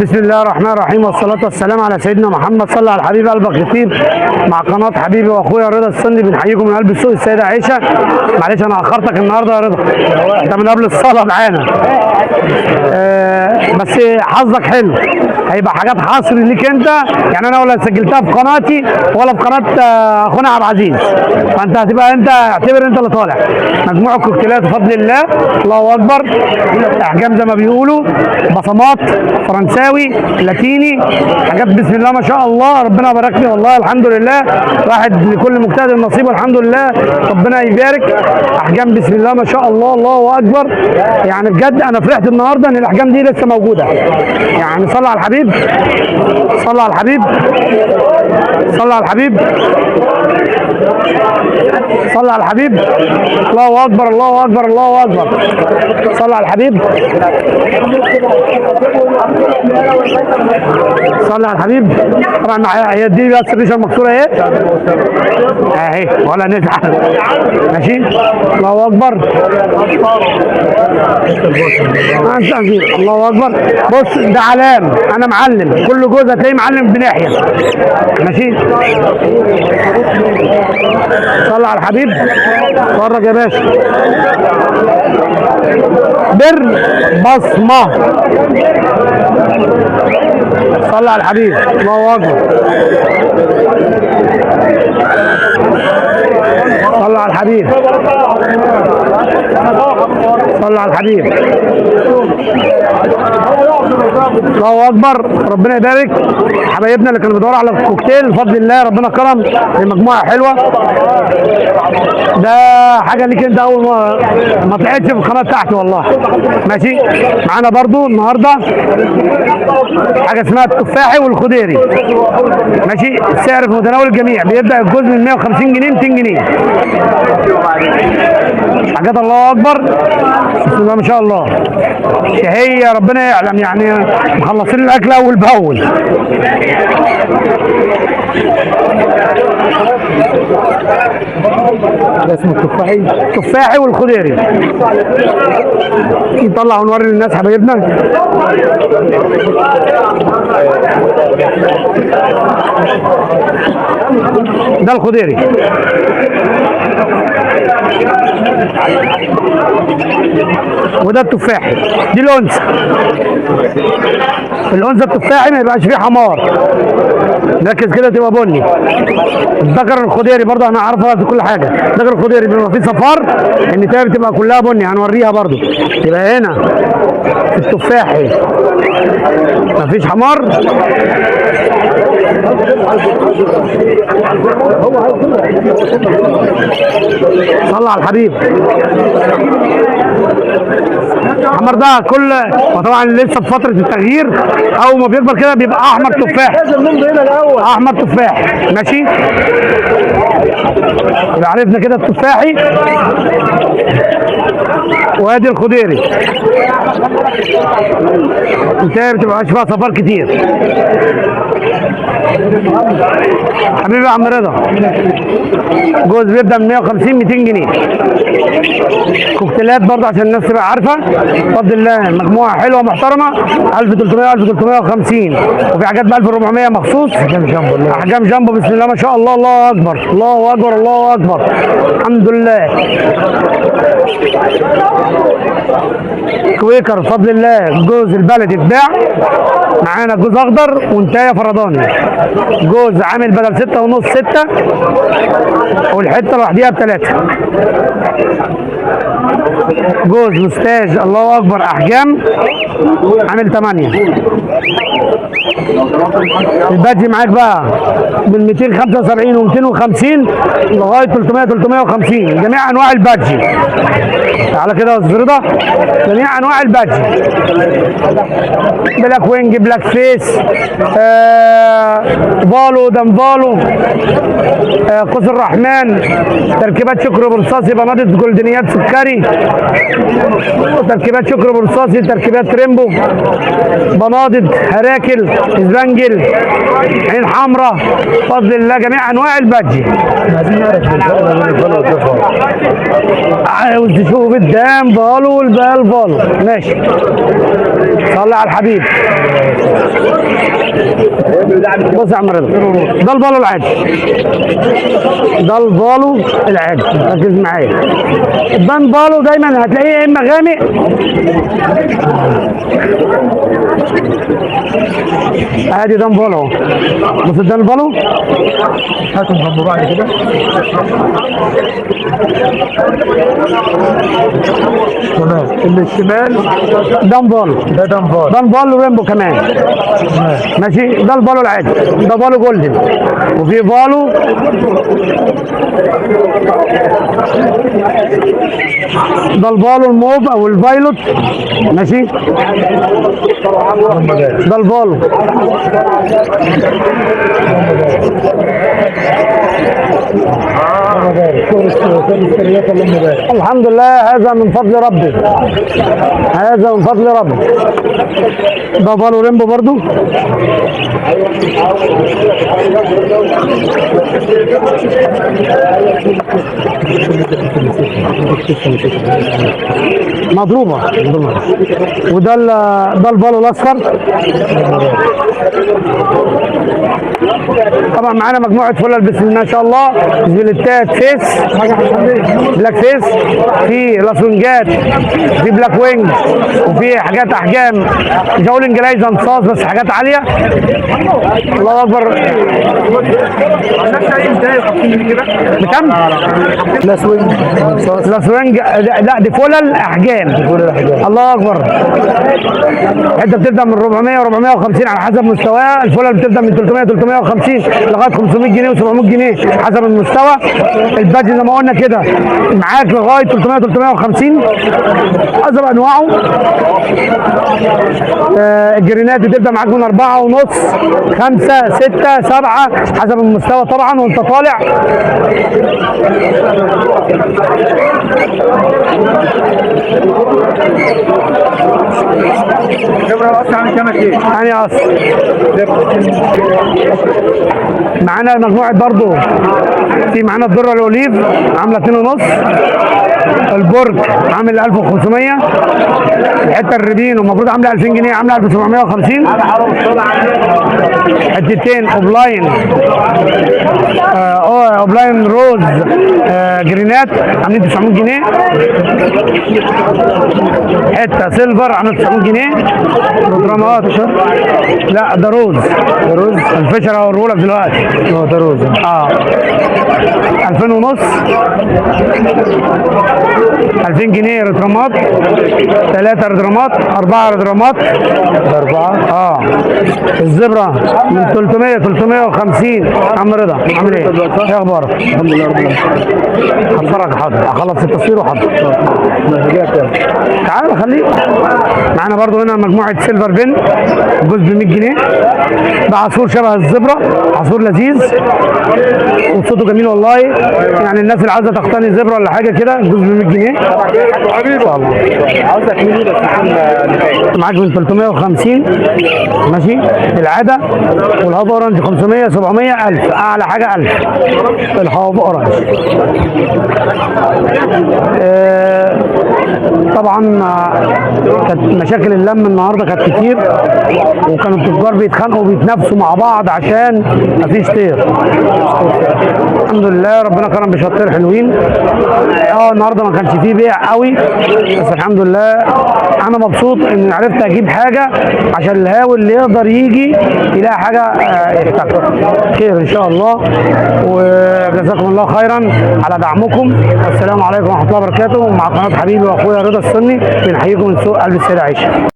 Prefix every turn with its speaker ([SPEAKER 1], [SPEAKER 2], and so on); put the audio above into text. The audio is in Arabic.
[SPEAKER 1] بسم الله الرحمن الرحيم والصلاة والسلام على سيدنا محمد. صلى على الحبيب قلبك يطيب. مع قناة حبيبي واخويا رضا السندي بنحييكم من قلب السوق السيدة عائشة. معلش انا اخرتك النهارده يا رضا، انت من قبل الصلاة معانا. بس حظك حلو، هيبقى حاجات حصر ليك انت، يعني انا ولا سجلتها في قناتي ولا في قناة اخونا عبد العزيز، فانت هتبقى انت اعتبر انت اللي طالع. مجموعة كوكتيلات بفضل الله، الله اكبر. احجام زي ما بيقولوا، بصمات فرنساوي لاتيني، حاجات بسم الله ما شاء الله. ربنا يبارك لي والله، الحمد لله. واحد لكل مجتهد نصيب، الحمد لله، ربنا يبارك. احجام بسم الله ما شاء الله، الله اكبر. يعني بجد انا فرحت النهارده ان الاحجام دي لسه موجوده. يعني صلى على الحبيب، صلى على الحبيب، صلى على الحبيب، صلى على الحبيب. الله اكبر، الله اكبر، الله اكبر. صلى على الحبيب، صلى على الحبيب. طبعا هي دي بس الريشه المكسوره اهي ولا نزعل. ماشي، الله اكبر. الله اكبر. بص ده علام، انا معلم، كل جوز هتلاقيه معلم بناحيه. ماشي، صلى على الحبيب. اتفرج يا باشا، بر بصمه. صلى على الحبيب، الله اكبر. صلى على الحبيب، صلى على الحبيب. الله اكبر، ربنا يبارك. حبايبنا اللي كانوا بيدوروا على الكوكتيل بفضل الله ربنا كرم بمجموعه حلوه. ده حاجه ليك انت اول ما طلعتش في القناه بتاعتي والله. ماشي، معانا برضو النهارده حاجه اسمها التفاحي والخضيري. ماشي، السعر في متناول الجميع، بيبدا الجزء من 150 جنيه 200 جنيه. حاجات الله اكبر، بسم الله ما شاء الله، شهيه ربنا يعلم. يعني مخلصين الاكل اول باول. ده اسمه التفاحي والخضيري. نطلع ونوري للناس حبايبنا. ده الخضيري، وده التفاحي. دي الانثى، الانثى التفاحي ما يبقاش فيه حمار، ركز كده تبقى بني. الذكر الخضيري برضه انا عارفها في كل حاجه. الذكر الخضيري بيبقى فيه صفار، النتايه بتبقى كلها بني، هنوريها برضه. يبقى هنا في التفاحي مفيش حمار. صلى على الحبيب. الحمر ده كل، وطبعا لسه في فتره التغيير، اول ما بيكبر كده بيبقى احمر تفاح، احمر تفاح. ماشي، يبقى عرفنا كده التفاحي وادي الخضيري. انت بتبقى فيها صفار كتير. حبيبي يا عم رضا، جوز بيبدا من 150 200 جنيه. كوكتيلات برضه عشان الناس تبقى عارفه بفضل الله، مجموعه حلوه محترمه. 1300 1350، وفي حاجات ب 1400 مخصوص. احجام جامبو بسم الله ما شاء الله، الله اكبر، الله اكبر، الله اكبر. الحمد لله. كويكر بفضل الله، الجوز البلدي اتباع معانا. جوز اخضر وانتايه فرداني، جوز عامل بدل 6 ونص 6، والحته لوحديها ب3. جوز مستاج الله اكبر، احجام عامل 8. البادجي معاك بقى من 275 و250 لغايه 300 350، جميع انواع البادجي. تعالى كده يا استاذ رضا، جميع انواع البادجي، بلاك وينج، بلاك فيس، فالو دنفالو، قوس الرحمن، تركيبات شكر برصاصي، بناطة جولدنيات سكري، تركيبات شكر برصاصي، تركيبات ريمبو، بناطة هراكل، اسبانجل، عين حمراء، بفضل الله جميع انواع البادجي. عاوز تشوف قدام بالو والباقي البالو. ماشي، صلي على الحبيب. بص يا عم رضا، ده البالو العادي، ده البالو العادي، ركز معايا. البان بالو دايما هتلاقيه يا اما غامق ادي دان بالو. بص الدان بالو، هاتوا جنب بعض كده. تمام. اللي الشمال دان بالو، ده دان بالو، دان بالو ريمبو كمان. ماشي، ده البالو العادي، ده بالو جولدن، وفي بالو ده البالو الموف او الفايلوت. ماشي، ده البالو. الحمد لله، هذا من فضل ربي، هذا من فضل ربي. ده بالو ريمبو برضو. مضروبه. وده ده البالو الاصفر. طبعا معانا مجموعه فلل بسم الله ما شاء الله، جلتات فيس، بلاك فيس، في لاسونجات، في بلاك وينج، وفي حاجات احجام مش هقول انجلايزه انصاص بس حاجات عاليه. الله اكبر. بكم؟ لاسونج. لا دي فلل احجام. الله اكبر. انت بتبدا من 400 و450 على حسب مستواها. الفلل بتبدا من 300 350 لغايه 500 جنيه و700 جنيه حسب المستوى. البادج زي ما قلنا كده معاك لغايه 300 350 حسب انواعه. الجرينات بتبدا معاك من 4 ونص 5 6 7 حسب المستوى طبعا وانت طالع.
[SPEAKER 2] الخبره الاصل عن كام كيلو؟
[SPEAKER 1] يعني اصل معانا مجموعه برضو. في معانا الذره الاوليف عامله 2 ونص. البرج عامل 1500. الحته الريدين المفروض عامله 2000 جنيه عامله 1750. حتتين اوبلاين اوبلاين روز جرينات عاملين 900 جنيه. حته سيلفر عامله 900 جنيه. برودرامات. لا ده روز. ده روز الفشر هوريه لك دلوقتي. ده روز 2000 ونص. 2000 جنيه رترامات. 3 رترامات 4 رترامات. 4 الزبره من 300 350. عم رضا عامل ايه؟ ايه اخبارك؟
[SPEAKER 2] الحمد لله رب العالمين.
[SPEAKER 1] هتفرج حاضر، هخلص التصوير وحاضر. تعال خليك معانا برضو. هنا مجموعه سيلفر بن جزء ب 100 جنيه. ده عصفور شبه الزبره، عصفور لذيذ وصوته جميل والله. يعني الناس اللي عايزه تقتني زبره ولا حاجه كده جزء ب 100 جنيه.
[SPEAKER 2] حبيبي ان شاء الله. عاوزك مين بس يكون
[SPEAKER 1] معاك من 350 ماشي العاده. والهاف اورنج 500 700 1000 اعلى حاجه 1000 الهاف اورنج. طبعا كانت مشاكل اللم النهارده كانت كتير، وكانوا التجار بيتخانقوا وبيتنافسوا مع بعض عشان مفيش طير. الحمد لله ربنا كرم بشويه طير حلوين. النهارده ما كانش فيه بيع قوي بس الحمد لله انا مبسوط ان عرفت اجيب حاجه عشان الهاوي اللي يقدر يجي يلاقي حاجه يحتاجها. خير ان شاء الله، وجزاكم الله خيرا على دعمكم. السلام عليكم ورحمه الله وبركاته. مع قناه حبيبي واخويا رضا السني بنحييكم من سوق قلب السيده عائشه.